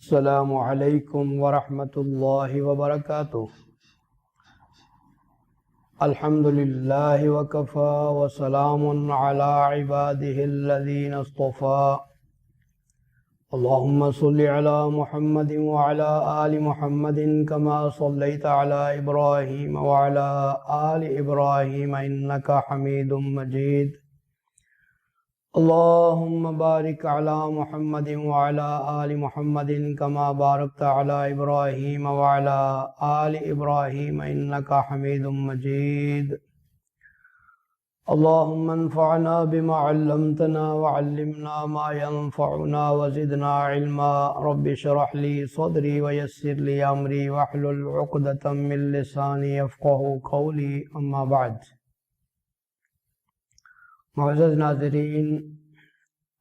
السلام علیکم ورحمۃ اللہ وبرکاتہ۔ الحمد للہ وکفی وسلام علی عبادہ الذین اصطفی۔ اللہم صل علی محمد وعلی آل محمد کما صلیت علی ابراہیم وعلی آل ابراہیم انک حمید مجید۔ اللہم بارک علی محمد وعلی آل محمد کما بارکت علی ابراہیم وعلی آل ابراہیم انک حمید مجید۔ اللہم انفعنا بما علمتنا وعلمنا ما ينفعنا وزدنا علما۔ رب اشرح لی صدری ویسر لی امری واحلل عقدۃ من لسانی یفقہوا قولی، اما بعد۔ معزز ناظرین،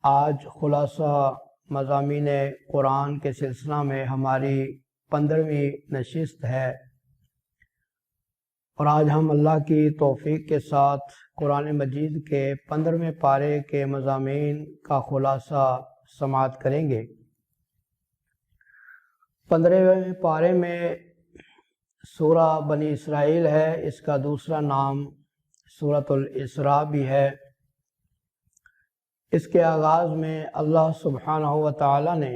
آج خلاصہ مضامین قرآن کے سلسلہ میں ہماری 15ویں نشست ہے، اور آج ہم اللہ کی توفیق کے ساتھ قرآن مجید کے 15ویں پارے کے مضامین کا خلاصہ سماعت کریں گے۔ 15ویں پارے میں سورہ بنی اسرائیل ہے، اس کا دوسرا نام سورۃ الاسراء بھی ہے۔ اس کے آغاز میں اللہ سبحانہ و تعالی نے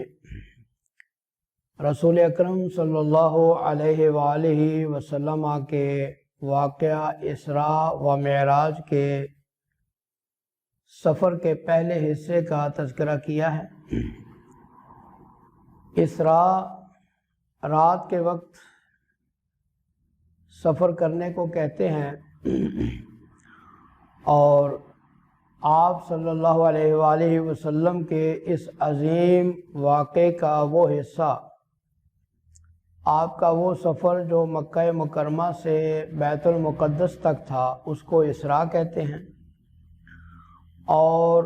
رسول اکرم صلی اللہ علیہ وآلہ وسلم کے واقعہ اسراء و معراج کے سفر کے پہلے حصے کا تذکرہ کیا ہے۔ اسراء رات کے وقت سفر کرنے کو کہتے ہیں، اور آپ صلی اللہ علیہ وآلہ وسلم کے اس عظیم واقعے کا وہ حصہ، آپ کا وہ سفر جو مکہ مکرمہ سے بیت المقدس تک تھا، اس کو اسراء کہتے ہیں، اور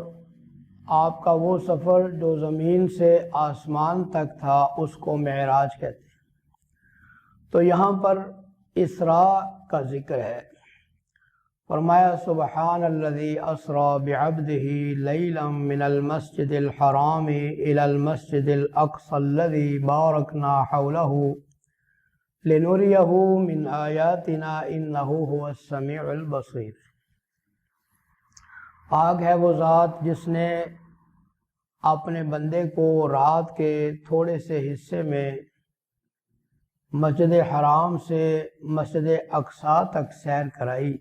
آپ کا وہ سفر جو زمین سے آسمان تک تھا، اس کو معراج کہتے ہیں۔ تو یہاں پر اسراء کا ذکر ہے۔ فرمایا سبحان الذی اسری بعبدہ لیلا من المسجد الحرام الی المسجد الاقصی الذی بارکنا حولہ لنریہ من آیاتنا انہ هو السمیع البصیر۔ پاک ہے وہ ذات جس نے اپنے بندے کو رات کے تھوڑے سے حصے میں مسجد حرام سے مسجد اقصی تک سیر کرائی،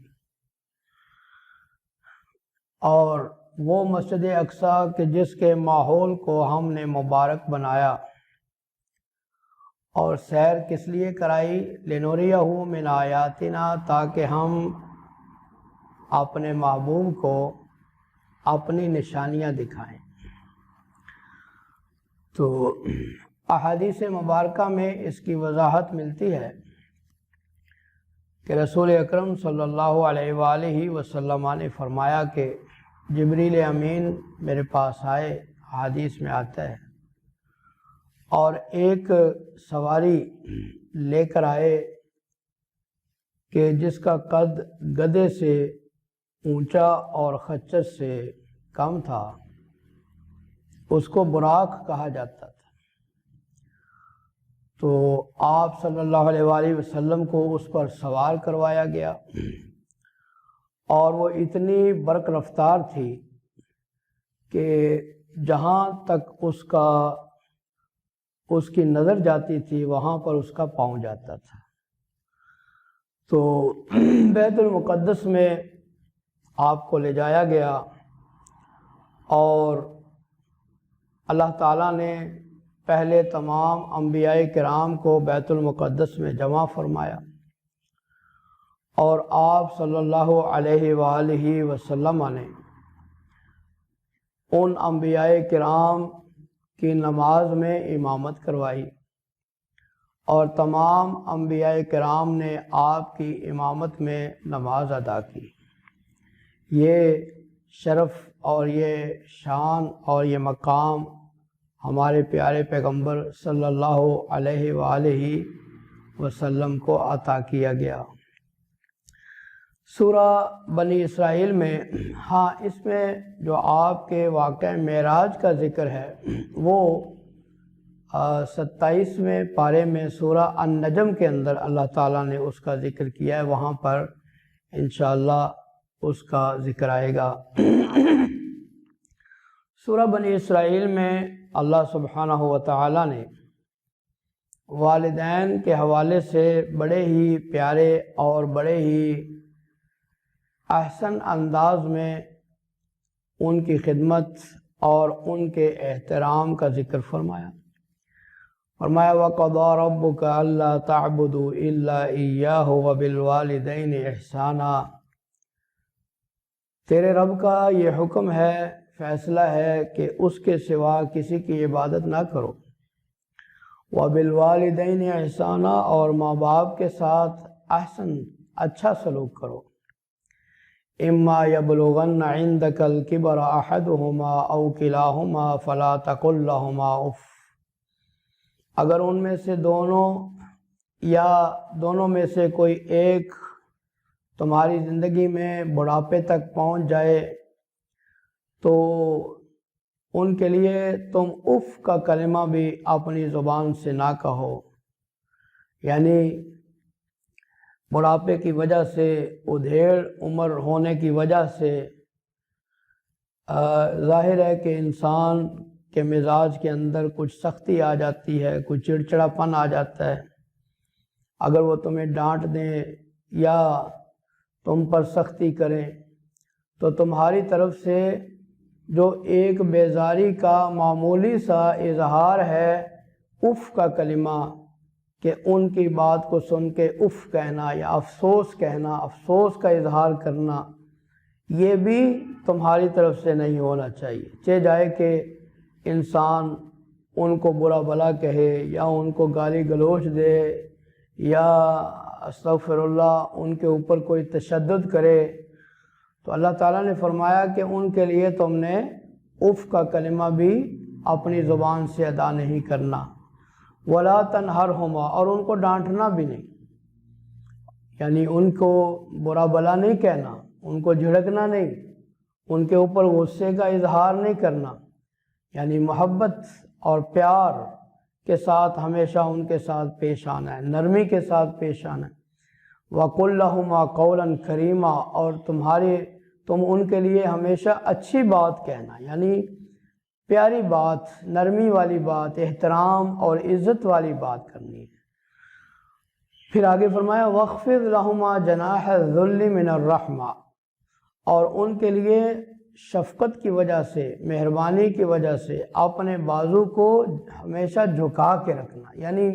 اور وہ مسجد اقصی کے جس کے ماحول کو ہم نے مبارک بنایا، اور سیر کس لیے کرائی؟ لنوریہ من آیاتنا، تاکہ ہم اپنے محبوب کو اپنی نشانیاں دکھائیں۔ تو احادیث مبارکہ میں اس کی وضاحت ملتی ہے کہ رسول اکرم صلی اللہ علیہ وآلہ وسلم نے فرمایا کہ جبریل امین میرے پاس آئے، حدیث میں آتا ہے، اور ایک سواری لے کر آئے کہ جس کا قد گدھے سے اونچا اور خچر سے کم تھا، اس کو براق کہا جاتا تھا۔ تو آپ صلی اللہ علیہ وآلہ وسلم کو اس پر سوار کروایا گیا، اور وہ اتنی برق رفتار تھی کہ جہاں تک اس کی نظر جاتی تھی وہاں پر اس کا پاؤں جاتا تھا۔ تو بیت المقدس میں آپ کو لے جایا گیا، اور اللہ تعالیٰ نے پہلے تمام انبیاء کرام کو بیت المقدس میں جمع فرمایا، اور آپ صلی اللہ علیہ وآلہ وسلم نے ان انبیاء کرام کی نماز میں امامت کروائی، اور تمام انبیاء کرام نے آپ کی امامت میں نماز ادا کی۔ یہ شرف اور یہ شان اور یہ مقام ہمارے پیارے پیغمبر صلی اللہ علیہ وآلہ وسلم کو عطا کیا گیا۔ سورہ بنی اسرائیل میں اس میں جو آپ کے واقعہ معراج کا ذکر ہے، وہ 27ویں پارے میں سورہ النجم کے اندر اللہ تعالیٰ نے اس کا ذکر کیا ہے، وہاں پر انشاءاللہ اس کا ذکر آئے گا۔ سورہ بنی اسرائیل میں اللہ سبحانہ و تعالیٰ نے والدین کے حوالے سے بڑے ہی پیارے اور بڑے ہی احسن انداز میں ان کی خدمت اور ان کے احترام کا ذکر فرمایا۔ فرمایا وَقَضَىٰ رَبُّكَ أَلَّا تَعْبُدُوا إِلَّا إِيَّاهُ وَبِالْوَالِدَيْنِ إِحْسَانًا، تیرے رب کا یہ حکم ہے، فیصلہ ہے کہ اس کے سوا کسی کی عبادت نہ کرو، وَبِالْوَالِدَيْنِ إِحْسَانًا، اور ماں باپ کے ساتھ احسن اچھا سلوک کرو۔ إِمَّا يَبْلُغَنَّ عِنْدَكَ الْكِبَرَ أَحَدُهُمَا أَوْ كِلَاهُمَا فَلَا تَقُلْ لَهُمَا أُفٍّ، اگر ان میں سے دونوں یا دونوں میں سے کوئی ایک تمہاری زندگی میں بڑھاپے تک پہنچ جائے تو ان کے لیے تم اف کا کلمہ بھی اپنی زبان سے نہ کہو، یعنی بڑھاپے کی وجہ سے، ادھیڑ عمر ہونے کی وجہ سے ظاہر ہے کہ انسان کے مزاج کے اندر کچھ سختی آ جاتی ہے، کچھ چڑچڑاپن آ جاتا ہے۔ اگر وہ تمہیں ڈانٹ دیں یا تم پر سختی کریں تو تمہاری طرف سے جو ایک بیزاری کا معمولی سا اظہار ہے اف کا کلمہ، کہ ان کی بات کو سن کے اف کہنا یا افسوس کہنا، افسوس کا اظہار کرنا، یہ بھی تمہاری طرف سے نہیں ہونا چاہیے۔ چاہے جائے کہ انسان ان کو برا بھلا کہے یا ان کو گالی گلوچ دے یا استغفر اللہ ان کے اوپر کوئی تشدد کرے، تو اللہ تعالیٰ نے فرمایا کہ ان کے لیے تم نے اف کا کلمہ بھی اپنی زبان سے ادا نہیں کرنا، ولا تنہرہما، اور ان کو ڈانٹنا بھی نہیں، یعنی ان کو برا بھلا نہیں کہنا، ان کو جھڑکنا نہیں، ان کے اوپر غصے کا اظہار نہیں کرنا، یعنی محبت اور پیار کے ساتھ ہمیشہ ان کے ساتھ پیش آنا ہے، نرمی کے ساتھ پیش آنا ہے۔ وَقُلْ لَهُمَا قَوْلًا كَرِيمًا، اور تم ان کے لیے ہمیشہ اچھی بات کہنا، یعنی پیاری بات، نرمی والی بات، احترام اور عزت والی بات کرنی ہے۔ پھر آگے فرمایا وَاخْفِضْ لَهُمَا جَنَاحَ الذُّلِّ مِنَ الرَّحْمَةِ، اور ان کے لیے شفقت کی وجہ سے، مہربانی کی وجہ سے اپنے بازو کو ہمیشہ جھکا کے رکھنا، یعنی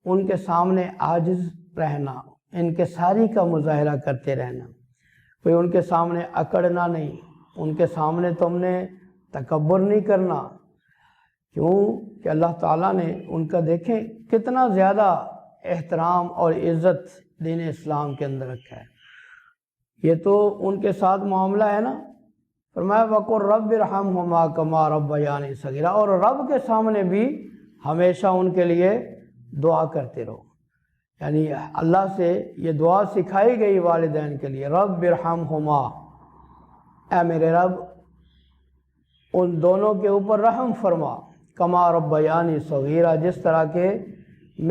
ان کے سامنے عاجز رہنا، انکساری کا مظاہرہ کرتے رہنا، کوئی ان کے سامنے اکڑنا نہیں، ان کے سامنے تم نے تکبر نہیں کرنا، کیوں کہ اللہ تعالیٰ نے ان کا دیکھیں کتنا زیادہ احترام اور عزت دین اسلام کے اندر رکھا ہے۔ یہ تو ان کے ساتھ معاملہ ہے نا، فرمایا وَقُلْ رَبِّ ارْحَمْهُمَا كَمَا رَبَّيَانِي صَغِيرًا، اور رب کے سامنے بھی ہمیشہ ان کے لیے دعا کرتے رہو، یعنی اللہ سے یہ دعا سکھائی گئی والدین کے لیے، رب ارحمہما، اے میرے رب ان دونوں کے اوپر رحم فرما، کما ربیانی صغیرہ، جس طرح کہ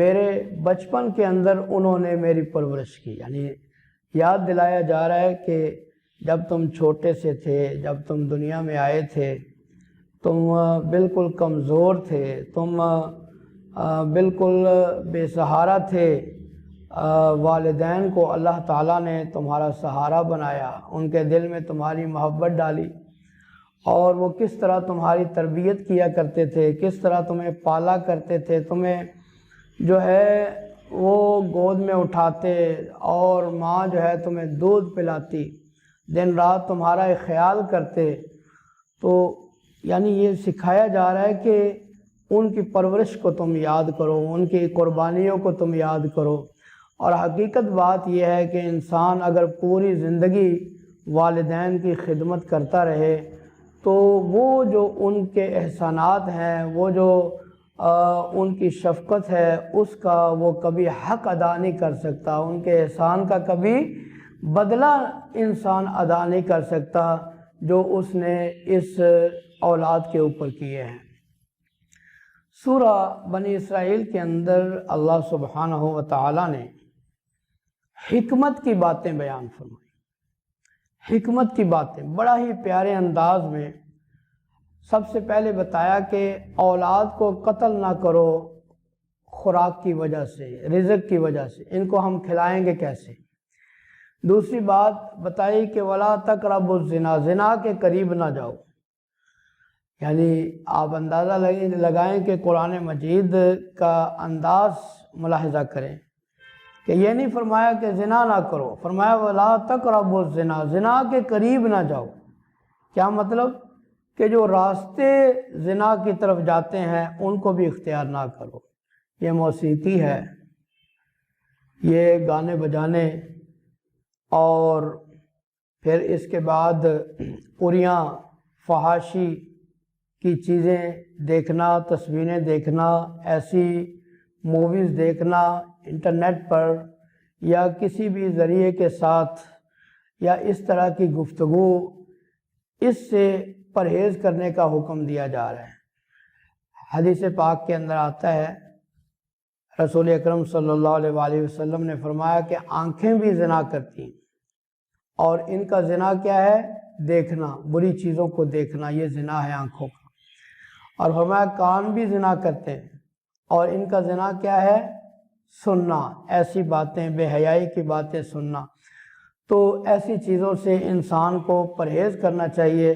میرے بچپن کے اندر انہوں نے میری پرورش کی، یعنی یاد دلایا جا رہا ہے کہ جب تم چھوٹے سے تھے، جب تم دنیا میں آئے تھے، تم بالکل کمزور تھے، تم بالکل بے سہارا تھے، والدین کو اللہ تعالیٰ نے تمہارا سہارا بنایا، ان کے دل میں تمہاری محبت ڈالی، اور وہ کس طرح تمہاری تربیت کیا کرتے تھے، کس طرح تمہیں پالا کرتے تھے، تمہیں جو ہے وہ گود میں اٹھاتے، اور ماں جو ہے تمہیں دودھ پلاتی، دن رات تمہارا خیال کرتے، تو یعنی یہ سکھایا جا رہا ہے کہ ان کی پرورش کو تم یاد کرو، ان کی قربانیوں کو تم یاد کرو۔ اور حقیقت بات یہ ہے کہ انسان اگر پوری زندگی والدین کی خدمت کرتا رہے تو وہ جو ان کے احسانات ہیں، وہ جو ان کی شفقت ہے، اس کا وہ کبھی حق ادا نہیں کر سکتا، ان کے احسان کا کبھی بدلہ انسان ادا نہیں کر سکتا جو اس نے اس اولاد کے اوپر کیے ہیں۔ سورہ بنی اسرائیل کے اندر اللہ سبحانہ و تعالی نے حکمت کی باتیں بیان فرمائی۔ حکمت کی باتیں بڑا ہی پیارے انداز میں سب سے پہلے بتایا کہ اولاد کو قتل نہ کرو خوراک کی وجہ سے، رزق کی وجہ سے، ان کو ہم کھلائیں گے کیسے۔ دوسری بات بتائی کہ وَلَا تَقْرَبُوا الزِّنَا، زنا کے قریب نہ جاؤ۔ یعنی آپ اندازہ لگائیں کہ قرآن مجید کا انداز ملاحظہ کریں کہ یہ نہیں فرمایا کہ زنا نہ کرو، فرمایا وَلَا تَقْرَبُوا الزِّنَا، زنا کے قریب نہ جاؤ۔ کیا مطلب؟ کہ جو راستے زنا کی طرف جاتے ہیں ان کو بھی اختیار نہ کرو۔ یہ موسیقی ہے، یہ گانے بجانے، اور پھر اس کے بعد پوریاں فحاشی کی چیزیں دیکھنا، تصویریں دیکھنا، ایسی موویز دیکھنا انٹرنیٹ پر یا کسی بھی ذریعے کے ساتھ، یا اس طرح کی گفتگو، اس سے پرہیز کرنے کا حکم دیا جا رہا ہے۔ حدیث پاک کے اندر آتا ہے، رسول اکرم صلی اللہ علیہ وآلہ وسلم نے فرمایا کہ آنکھیں بھی زنا کرتی ہیں، اور ان کا زنا کیا ہے؟ دیکھنا، بری چیزوں کو دیکھنا، یہ زنا ہے آنکھوں کا۔ اور فرمایا کان بھی زنا کرتے ہیں، اور ان کا زنا کیا ہے؟ سننا، ایسی باتیں، بے حیائی کی باتیں سننا۔ تو ایسی چیزوں سے انسان کو پرہیز کرنا چاہیے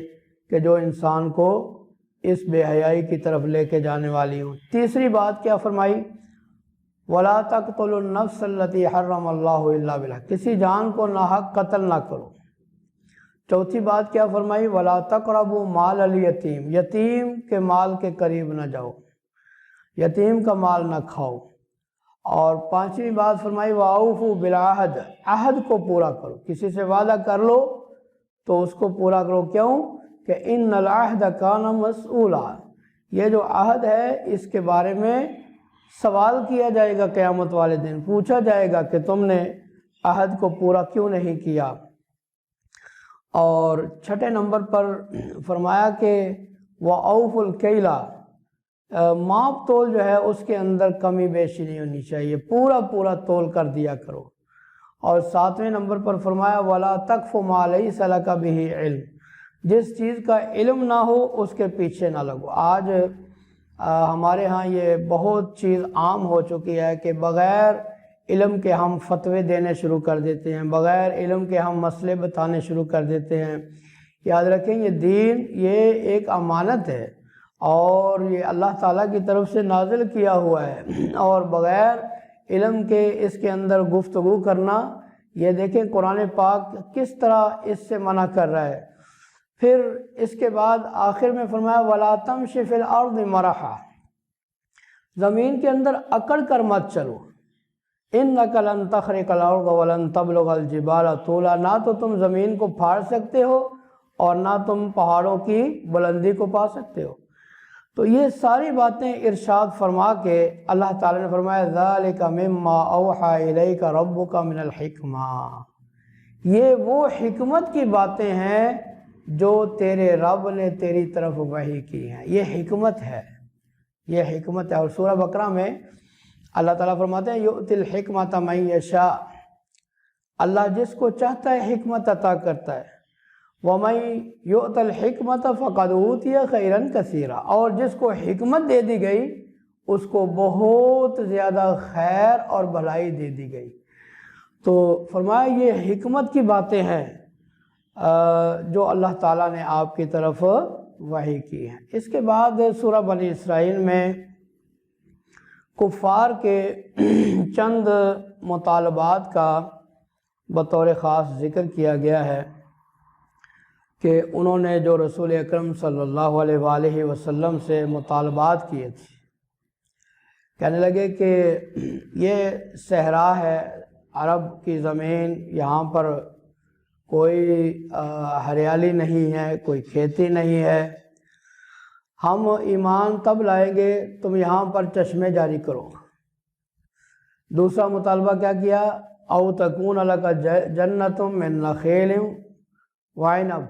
کہ جو انسان کو اس بے حیائی کی طرف لے کے جانے والی ہوں۔ تیسری بات کیا فرمائی؟ وَلَا تَقْتُلُوا النَّفْسَ الَّتِي حَرَّمَ اللَّهُ إِلَّا بِالْحَقِّ، کسی جان کو ناحق قتل نہ کرو۔ چوتھی بات کیا فرمائی؟ وَلَا تَقْرَبُوا مَالَ الْيَتِيمِ، یتیم کے مال کے قریب نہ جاؤ، یتیم کا مال نہ کھاؤ۔ اور پانچویں بات فرمائی وَأَوْفُوا بِالْعَهْدِ، عہد کو پورا کرو، کسی سے وعدہ کر لو تو اس کو پورا کرو۔ کیوں؟ کہ إِنَّ الْعَهْدَ كَانَ مَسْئُولًا، یہ جو عہد ہے اس کے بارے میں سوال کیا جائے گا قیامت والے دن، پوچھا جائے گا کہ تم نے عہد کو پورا کیوں نہیں کیا۔ اور چھٹے نمبر پر فرمایا کہ وَأَوْفُوا الْكَيْلَ، ماپ تول جو ہے اس کے اندر کمی بیشی نہیں ہونی چاہیے، پورا پورا تول کر دیا کرو۔ اور ساتویں نمبر پر فرمایا وَلَا تَقْفُ مَا لَيْسَ لَكَ بِهِ عِلْمٌ، جس چیز کا علم نہ ہو اس کے پیچھے نہ لگو۔ آج ہمارے ہاں یہ بہت چیز عام ہو چکی ہے کہ بغیر علم کے ہم فتوے دینے شروع کر دیتے ہیں، بغیر علم کے ہم مسئلے بتانے شروع کر دیتے ہیں۔ یاد رکھیں یہ دین یہ ایک امانت ہے، اور یہ اللہ تعالیٰ کی طرف سے نازل کیا ہوا ہے، اور بغیر علم کے اس کے اندر گفتگو کرنا، یہ دیکھیں قرآن پاک کس طرح اس سے منع کر رہا ہے۔ پھر اس کے بعد آخر میں فرمایا وَلَا تَمْشِ فِي الْأَرْضِ مَرَحًا، زمین کے اندر اکڑ کر مت چلو۔ إِنَّكَ لَن تَخْرِقَ الْأَرْضَ وَلَن تَبْلُغَ الْجِبَالَ طُولًا، نہ تو تم زمین کو پھاڑ سکتے ہو اور نہ تم پہاڑوں کی بلندی کو پا سکتے ہو۔ تو یہ ساری باتیں ارشاد فرما کے اللہ تعالیٰ نے فرمایا ذَلِكَ مِمَّا أَوْحَى إِلَيْكَ رَبُّكَ مِنَ الْحِكْمَةِ، یہ وہ حکمت کی باتیں ہیں جو تیرے رب نے تیری طرف وحی کی ہیں، یہ حکمت ہے، یہ حکمت ہے۔ اور سورہ بقرہ میں اللہ تعالیٰ فرماتے ہیں یؤتی الحکمۃ من یشاء، اللہ جس کو چاہتا ہے حکمت عطا کرتا ہے۔ ومن یؤت الحکمۃ فقد اوتی خیرا کثیرا، اور جس کو حکمت دے دی گئی اس کو بہت زیادہ خیر اور بھلائی دے دی گئی۔ تو فرمایا یہ حکمت کی باتیں ہیں جو اللہ تعالیٰ نے آپ کی طرف وحی کی ہیں۔ اس کے بعد سورہ بنی اسرائیل میں کفار کے چند مطالبات کا بطور خاص ذکر کیا گیا ہے کہ انہوں نے جو رسول اکرم صلی اللہ علیہ وآلہ وسلم سے مطالبات کیے تھے، کہنے لگے کہ یہ صحرا ہے، عرب کی زمین، یہاں پر کوئی ہریالی نہیں ہے، کوئی کھیتی نہیں ہے، ہم ایمان تب لائیں گے تم یہاں پر چشمے جاری کرو۔ دوسرا مطالبہ کیا کیا؟ او تکون لک جنۃ من نخیل وعنب،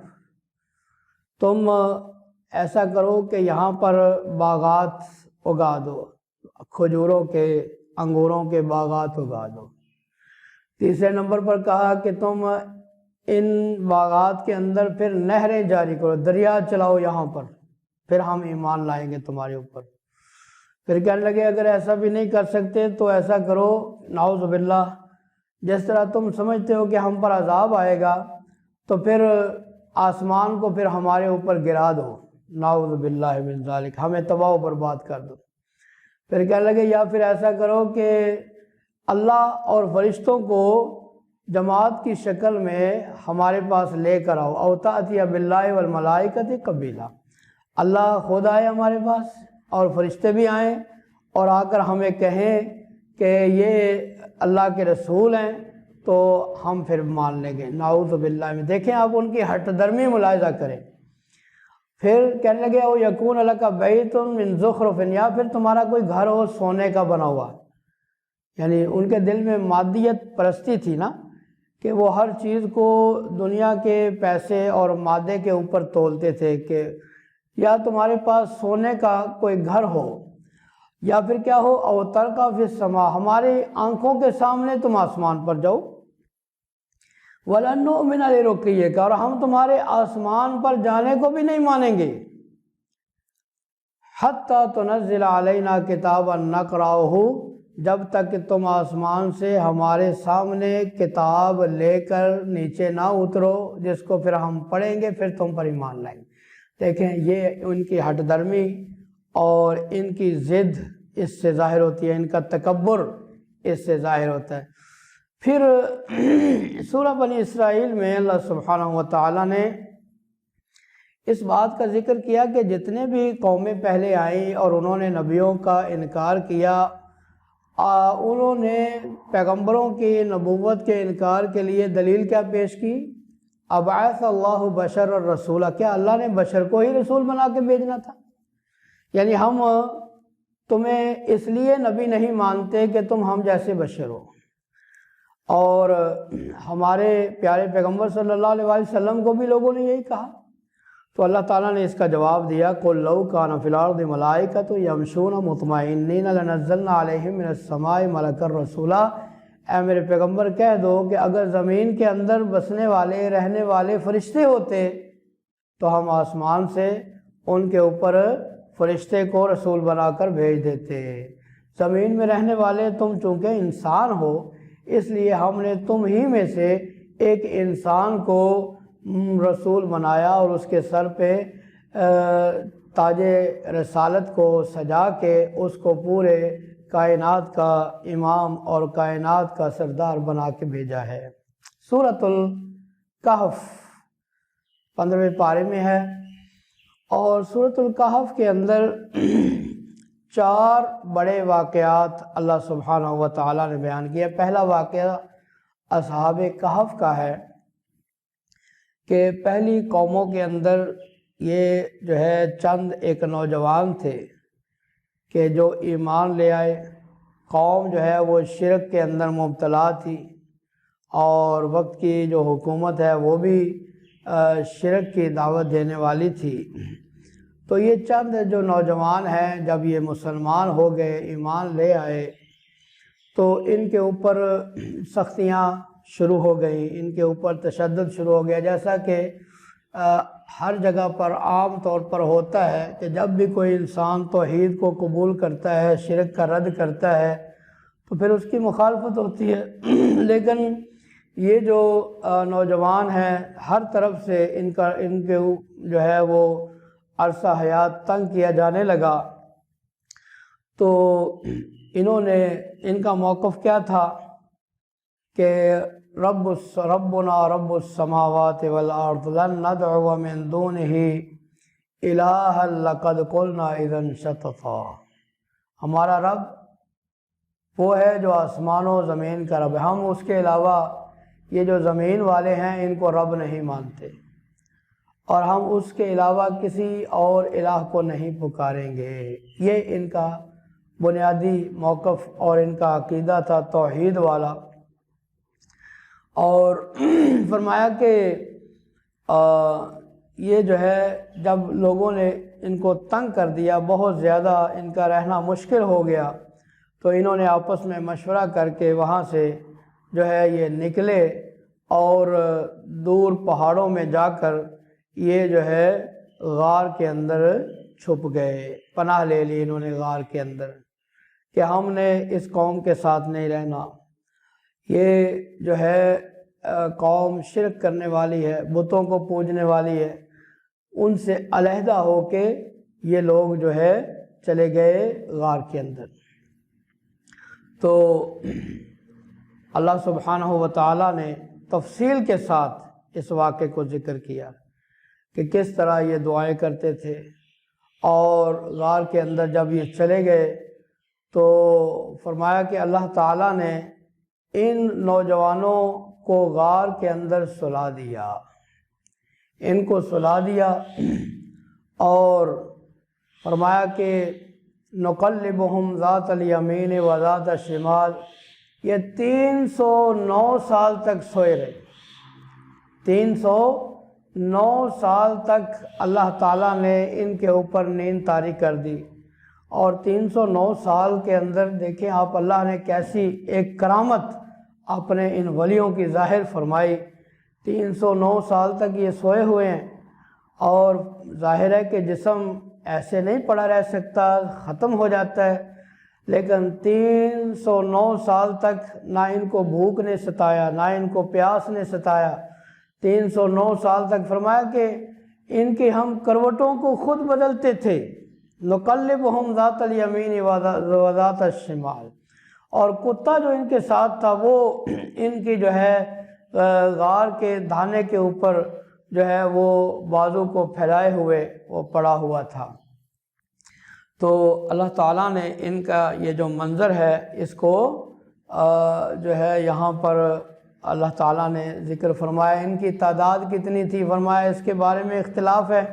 تم ایسا کرو کہ یہاں پر باغات اگا دو، کھجوروں کے انگوروں کے باغات اگا دو۔ تیسرے نمبر پر کہا کہ تم ان باغات کے اندر پھر نہریں جاری کرو، دریا چلاؤ یہاں پر، پھر ہم ایمان لائیں گے تمہارے اوپر۔ پھر کہنے لگے اگر ایسا بھی نہیں کر سکتے تو ایسا کرو، نعوذ باللہ، جس طرح تم سمجھتے ہو کہ ہم پر عذاب آئے گا تو پھر آسمان کو پھر ہمارے اوپر گرا دو، نعوذ باللہ من ذالک، ہمیں تباہ و برباد کر دو۔ پھر کہنے لگے یا پھر ایسا کرو کہ اللہ اور فرشتوں کو جماعت کی شکل میں ہمارے پاس لے کر آؤ، او تأتی باللہ والملائکۃ قبیلا، اللہ خود آئے ہمارے پاس اور فرشتے بھی آئیں اور آ کر ہمیں کہیں کہ یہ اللہ کے رسول ہیں تو ہم پھر مان لیں گے، نعوذ باللہ میں۔ دیکھیں آپ ان کی ہٹ درمی ملاحظہ کریں۔ پھر کہنے لگے او یکون لک بیت من زخرف، یا پھر تمہارا کوئی گھر ہو سونے کا بنا ہوا، یعنی ان کے دل میں مادیت پرستی تھی نا، کہ وہ ہر چیز کو دنیا کے پیسے اور مادے کے اوپر تولتے تھے، کہ یا تمہارے پاس سونے کا کوئی گھر ہو، یا پھر کیا ہو او ترقا فی السماء، ہماری آنکھوں کے سامنے تم آسمان پر جاؤ، وَلَن نُؤْمِنَ لِرُقِيِّكَ، اور ہم تمہارے آسمان پر جانے کو بھی نہیں مانیں گے، حَتَّى تُنَزِّلَ عَلَيْنَا كِتَابًا نَقْرَؤُهُ، جب تک کہ تم آسمان سے ہمارے سامنے کتاب لے کر نیچے نہ اترو جس کو پھر ہم پڑھیں گے پھر تم پر ایمان لائیں گے۔ دیکھیں یہ ان کی ہٹ درمی اور ان کی ضد اس سے ظاہر ہوتی ہے، ان کا تکبر اس سے ظاہر ہوتا ہے۔ پھر سورہ بنی اسرائیل میں اللہ سبحانہ وتعالی نے اس بات کا ذکر کیا کہ جتنے بھی قومیں پہلے آئیں اور انہوں نے نبیوں کا انکار کیا، انہوں نے پیغمبروں کی نبوت کے انکار کے لیے دلیل کیا پیش کی؟ ابعث اللہ بشر الرسول، کیا اللہ نے بشر کو ہی رسول بنا کے بھیجنا تھا؟ یعنی ہم تمہیں اس لیے نبی نہیں مانتے کہ تم ہم جیسے بشر ہو، اور ہمارے پیارے پیغمبر صلی اللہ علیہ وسلم کو بھی لوگوں نے یہی کہا۔ تو اللہ تعالیٰ نے اس کا جواب دیا قُلْ لَوْ كَانَ فِي الْأَرْضِ مَلَائِكَةٌ يَمْشُونَ مُطْمَئِنِّينَ لَنَزَّلْنَا عَلَيْهِم مِّنَ السَّمَاءِ مَلَكًا رَّسُولًا، اے میرے پیغمبر کہہ دو کہ اگر زمین کے اندر بسنے والے رہنے والے فرشتے ہوتے تو ہم آسمان سے ان کے اوپر فرشتے کو رسول بنا کر بھیج دیتے۔ زمین میں رہنے والے تم چونکہ انسان ہو اس لیے ہم نے تم ہی میں سے ایک انسان کو رسول بنایا اور اس کے سر پہ تاج رسالت کو سجا کے اس کو پورے کائنات کا امام اور کائنات کا سردار بنا کے بھیجا ہے۔ سورۃ الکہف 15ویں پارے میں ہے، اور سورۃ الکہف کے اندر 4 بڑے واقعات اللہ سبحانہ وتعالی نے بیان کیا۔ پہلا واقعہ اصحاب کہف کا ہے کہ پہلی قوموں کے اندر یہ جو ہے چند ایک نوجوان تھے کہ جو ایمان لے آئے۔ قوم جو ہے وہ شرک کے اندر مبتلا تھی، اور وقت کی جو حکومت ہے وہ بھی شرک کی دعوت دینے والی تھی۔ تو یہ چند جو نوجوان ہیں جب یہ مسلمان ہو گئے، ایمان لے آئے، تو ان کے اوپر سختیاں شروع ہو گئیں، ان کے اوپر تشدد شروع ہو گیا، جیسا کہ ہر جگہ پر عام طور پر ہوتا ہے کہ جب بھی کوئی انسان توحید کو قبول کرتا ہے، شرک کا رد کرتا ہے، تو پھر اس کی مخالفت ہوتی ہے۔ لیکن یہ جو نوجوان ہیں ہر طرف سے ان کے جو ہے وہ عرصہ حیات تنگ کیا جانے لگا، تو انہوں نے ان کا موقف کیا تھا کہ ربنا رب السماوات والارض لن ندعو من دونه الہا لقد قلنا اذا شططا، ہمارا رب وہ ہے جو آسمان و زمین کا رب ہے، ہم اس کے علاوہ یہ جو زمین والے ہیں ان کو رب نہیں مانتے، اور ہم اس کے علاوہ کسی اور الہ کو نہیں پکاریں گے۔ یہ ان کا بنیادی موقف اور ان کا عقیدہ تھا توحید والا۔ اور فرمایا کہ یہ جو ہے جب لوگوں نے ان کو تنگ کر دیا، بہت زیادہ ان کا رہنا مشکل ہو گیا، تو انہوں نے آپس میں مشورہ کر کے وہاں سے جو ہے یہ نکلے اور دور پہاڑوں میں جا کر یہ جو ہے غار کے اندر چھپ گئے، پناہ لے لی انہوں نے غار کے اندر کہ ہم نے اس قوم کے ساتھ نہیں رہنا، یہ جو ہے قوم شرک کرنے والی ہے، بتوں کو پوجنے والی ہے، ان سے علیحدہ ہو کے یہ لوگ جو ہے چلے گئے غار کے اندر۔ تو اللہ سبحانہ و تعالیٰ نے تفصیل کے ساتھ اس واقعے کو ذکر کیا کہ کس طرح یہ دعائیں کرتے تھے، اور غار کے اندر جب یہ چلے گئے تو فرمایا کہ اللہ تعالیٰ نے ان نوجوانوں کو غار کے اندر سلا دیا، ان کو سلا دیا، اور فرمایا کہ نقلبہم ذات الیمین و ذات الشمال، یہ 309 سال تک سوئے رہے، 309 سال تک اللہ تعالیٰ نے ان کے اوپر نیند طاری کر دی، اور 309 سال کے اندر دیکھیں آپ اللہ نے کیسی ایک کرامت اپنے ان ولیوں کی ظاہر فرمائی۔ 309 سال تک یہ سوئے ہوئے ہیں، اور ظاہر ہے کہ جسم ایسے نہیں پڑا رہ سکتا، ختم ہو جاتا ہے، لیکن 309 سال تک نہ ان کو بھوک نے ستایا، نہ ان کو پیاس نے ستایا۔ 309 سال تک فرمایا کہ ان کی ہم کروٹوں کو خود بدلتے تھے، نقلبہم ذات الیمین و ذات الشمال، اور کتا جو ان کے ساتھ تھا وہ ان کی جو ہے غار کے دھانے کے اوپر جو ہے وہ بازو کو پھیلائے ہوئے وہ پڑا ہوا تھا۔ تو اللہ تعالیٰ نے ان کا یہ جو منظر ہے اس کو جو ہے یہاں پر اللہ تعالیٰ نے ذکر فرمایا۔ ان کی تعداد کتنی تھی فرمایا اس کے بارے میں اختلاف ہے،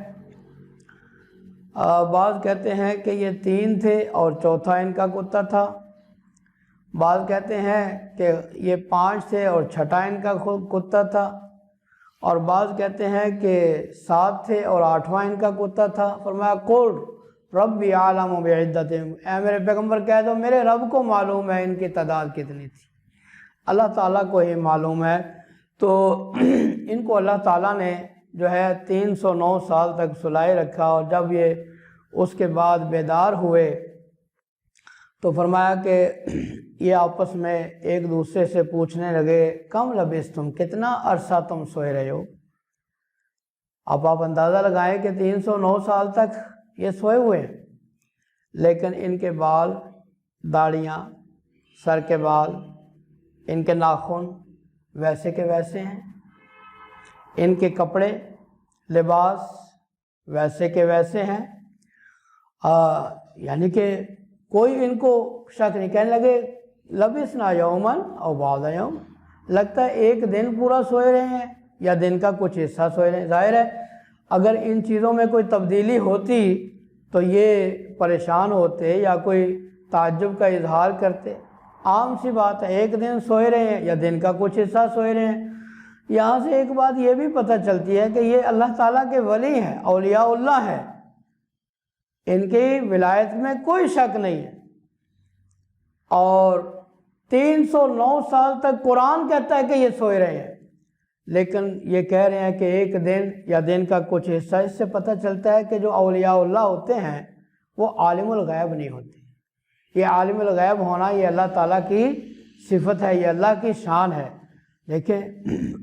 بعض کہتے ہیں کہ یہ 3 تھے اور چوتھا ان کا کتا تھا، بعض کہتے ہیں کہ یہ 5 تھے اور چھٹا ان کا کتا تھا، اور بعض کہتے ہیں کہ 7 تھے اور 8واں ان کا کتا تھا۔ فرمایا قل ربی عالم بعدتہم، اے میرے پیغمبر کہہ دو میرے رب کو معلوم ہے ان کی تعداد کتنی تھی، اللہ تعالیٰ کو ہی معلوم ہے۔ تو ان کو اللہ تعالیٰ نے جو ہے 309 سال تک سلائے رکھا، اور جب یہ اس کے بعد بیدار ہوئے تو فرمایا کہ یہ آپس میں ایک دوسرے سے پوچھنے لگے کم لبثتم، کتنا عرصہ تم سوئے رہے ہو؟ اب آپ اندازہ لگائیں کہ 309 سال تک یہ سوئے ہوئے ہیں، لیکن ان کے بال، داڑیاں، سر کے بال، ان کے ناخن ویسے کے ویسے ہیں، ان کے کپڑے لباس ویسے کے ویسے ہیں، یعنی کہ کوئی ان کو شک نہیں، کہنے لگے لبثنا یومن او بعض یوم، لگتا ہے ایک دن پورا سوئے رہے ہیں یا دن کا کچھ حصہ سوئے رہے ہیں۔ ظاہر ہے اگر ان چیزوں میں کوئی تبدیلی ہوتی تو یہ پریشان ہوتے یا کوئی تعجب کا اظہار کرتے، عام سی بات ہے، ایک دن سوئے رہے ہیں یا دن کا کچھ حصہ سوئے رہے ہیں۔ یہاں سے ایک بات یہ بھی پتہ چلتی ہے کہ یہ اللہ تعالیٰ کے ولی ہیں، اولیاء اللہ ہیں، ان کی ولایت میں کوئی شک نہیں ہے، اور 309 سال تک قرآن کہتا ہے کہ یہ سوئے رہے ہیں، لیکن یہ کہہ رہے ہیں کہ ایک دن یا دن کا کچھ حصہ۔ اس سے پتہ چلتا ہے کہ جو اولیاء اللہ ہوتے ہیں وہ عالم الغیب نہیں ہوتے، یہ عالم الغیب ہونا یہ اللہ تعالیٰ کی صفت ہے، یہ اللہ کی شان ہے۔ دیکھیں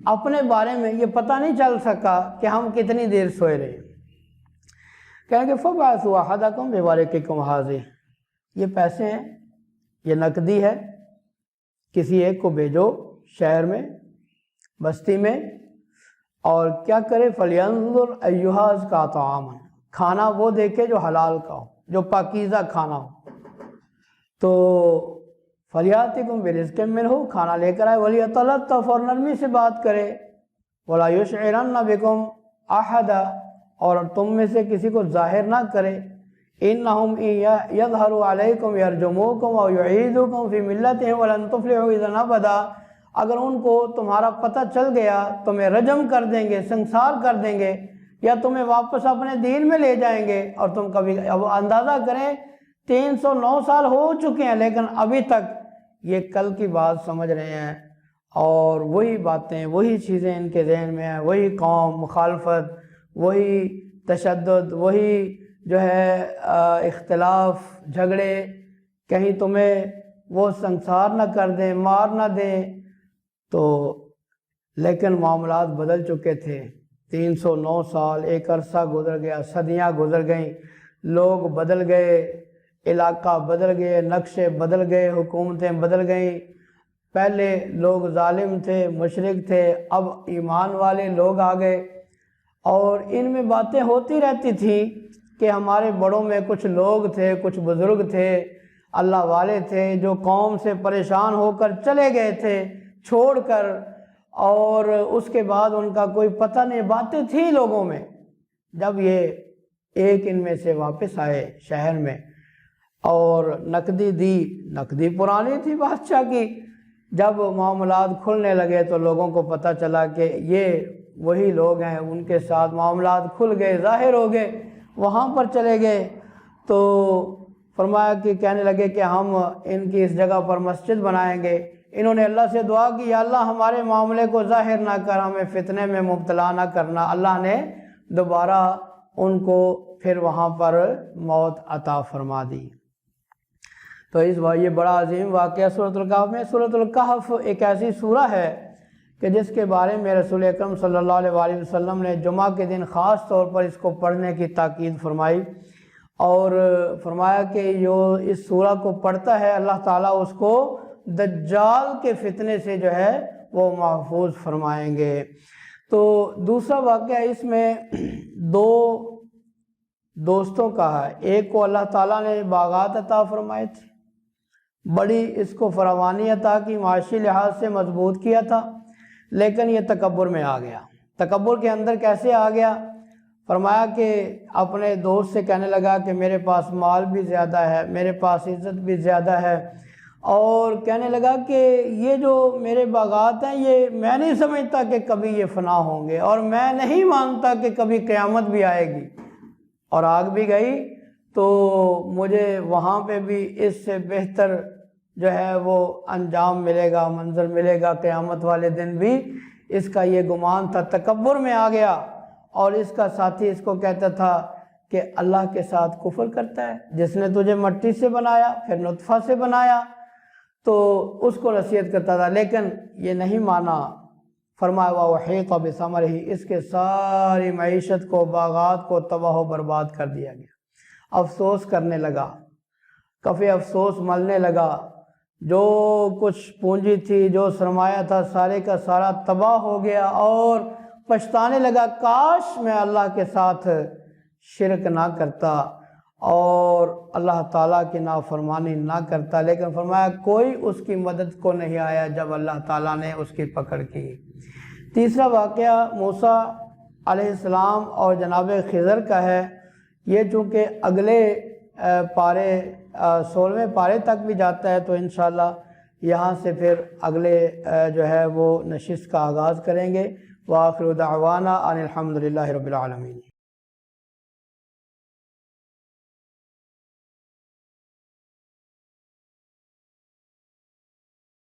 اپنے بارے میں یہ پتہ نہیں چل سکا کہ ہم کتنی دیر سوئے رہے، کہیں گے فَبْعَثُوا أَحَدَكُمْ بِوَرِقِكُمْ هَٰذِهِ، یہ پیسے ہیں، یہ نقدی ہے، کسی ایک کو بھیجو شہر میں، بستی میں، اور کیا کرے فَلْيَنظُرْ أَيُّهَا أَزْكَىٰ طَعَامًا، کھانا وہ دیکھے جو حلال کا ہو، جو پاکیزہ کھانا ہو، تو فَلْيَأْتِكُمْ بِرِزْقٍ مِّنْهُ، کھانا لے کر آئے، وَلْيَتَلَطَّفْ، اور نرمی سے بات کرے، وَلَا يُشْعِرَنَّ بِكُمْ أَحَدًا، اور تم میں سے کسی کو ظاہر نہ کرے، إِنَّهُمْ إِن يَظْهَرُوا عَلَيْكُمْ يَرْجُمُوكُمْ أَوْ يُعِيدُوكُمْ فِي مِلَّتِهِمْ وَلَن تُفْلِحُوا إِذًا أَبَدًا، اگر ان کو تمہارا پتہ چل گیا تمہیں رجم کر دیں گے، سنسار کر دیں گے، یا تمہیں واپس اپنے دین میں لے جائیں گے اور تم کبھی، اب اندازہ کریں 309 سال ہو چکے ہیں لیکن ابھی تک یہ کل کی بات سمجھ رہے ہیں، اور وہی باتیں وہی چیزیں ان کے ذہن میں ہیں، وہی قوم، مخالفت، وہی تشدد، وہی جو ہے اختلاف، جھگڑے، کہیں تمہیں وہ سنسار نہ کر دیں، مار نہ دیں۔ تو لیکن معاملات بدل چکے تھے، 309 سال ایک عرصہ گزر گیا، صدیاں گزر گئیں، لوگ بدل گئے، علاقہ بدل گئے، نقشے بدل گئے، حکومتیں بدل گئیں۔ پہلے لوگ ظالم تھے، مشرک تھے، اب ایمان والے لوگ آ گئے، اور ان میں باتیں ہوتی رہتی تھیں کہ ہمارے بڑوں میں کچھ لوگ تھے، کچھ بزرگ تھے، اللہ والے تھے، جو قوم سے پریشان ہو کر چلے گئے تھے چھوڑ کر، اور اس کے بعد ان کا کوئی پتہ نہیں، باتیں تھیں لوگوں میں۔ جب یہ ایک ان میں سے واپس آئے شہر میں اور نقدی دی، نقدی پرانی تھی بادشاہ کی، جب معاملات کھلنے لگے تو لوگوں کو پتہ چلا کہ یہ وہی لوگ ہیں، ان کے ساتھ معاملات کھل گئے، ظاہر ہو گئے، وہاں پر چلے گئے۔ تو فرمایا کہ کہنے لگے کہ ہم ان کی اس جگہ پر مسجد بنائیں گے۔ انہوں نے اللہ سے دعا کی، یا اللہ ہمارے معاملے کو ظاہر نہ کر، ہمیں فتنے میں مبتلا نہ کرنا۔ اللہ نے دوبارہ ان کو پھر وہاں پر موت عطا فرما دی۔ تو اس یہ بڑا عظیم واقعہ سورۃ الکہف میں۔ سورۃ الکہف ایک ایسی سورہ ہے کہ جس کے بارے میں رسول اکرم صلی اللہ علیہ وآلہ وسلم نے جمعہ کے دن خاص طور پر اس کو پڑھنے کی تاکید فرمائی، اور فرمایا کہ جو اس سورہ کو پڑھتا ہے اللہ تعالیٰ اس کو دجال کے فتنے سے جو ہے وہ محفوظ فرمائیں گے۔ تو دوسرا واقعہ اس میں دو دوستوں کا ہے۔ ایک کو اللہ تعالیٰ نے باغات عطا فرمائے تھے، بڑی اس کو فراوانی عطا کی، معاشی لحاظ سے مضبوط کیا تھا، لیکن یہ تکبر میں آ گیا۔ تکبر کے اندر کیسے آ گیا؟ فرمایا کہ اپنے دوست سے کہنے لگا کہ میرے پاس مال بھی زیادہ ہے، میرے پاس عزت بھی زیادہ ہے، اور کہنے لگا کہ یہ جو میرے باغات ہیں یہ میں نہیں سمجھتا کہ کبھی یہ فنا ہوں گے، اور میں نہیں مانتا کہ کبھی قیامت بھی آئے گی، اور آگ بھی گئی تو مجھے وہاں پہ بھی اس سے بہتر جو ہے وہ انجام ملے گا، منظر ملے گا قیامت والے دن بھی۔ اس کا یہ گمان تھا، تکبر میں آ گیا، اور اس کا ساتھی اس کو کہتا تھا کہ اللہ کے ساتھ کفر کرتا ہے، جس نے تجھے مٹی سے بنایا پھر نطفہ سے بنایا، تو اس کو نصیحت کرتا تھا، لیکن یہ نہیں مانا۔ فرمایا وَأُحِيطَ بِثَمَرِهِ، اس کے ساری معیشت کو، باغات کو تباہ و برباد کر دیا گیا۔ افسوس کرنے لگا، کفِ افسوس ملنے لگا، جو کچھ پونجی تھی، جو سرمایہ تھا، سارے کا سارا تباہ ہو گیا، اور پچھتانے لگا کاش میں اللہ کے ساتھ شرک نہ کرتا اور اللہ تعالیٰ کی نافرمانی نہ کرتا، لیکن فرمایا کوئی اس کی مدد کو نہیں آیا جب اللہ تعالیٰ نے اس کی پکڑ کی۔ تیسرا واقعہ موسیٰ علیہ السلام اور جناب خضر کا ہے۔ یہ چونکہ اگلے پارے 16ویں پارے تک بھی جاتا ہے، تو انشاءاللہ یہاں سے پھر اگلے جو ہے وہ نشست کا آغاز کریں گے۔ وآخر دعوانا ان الحمد للہ رب العالمین۔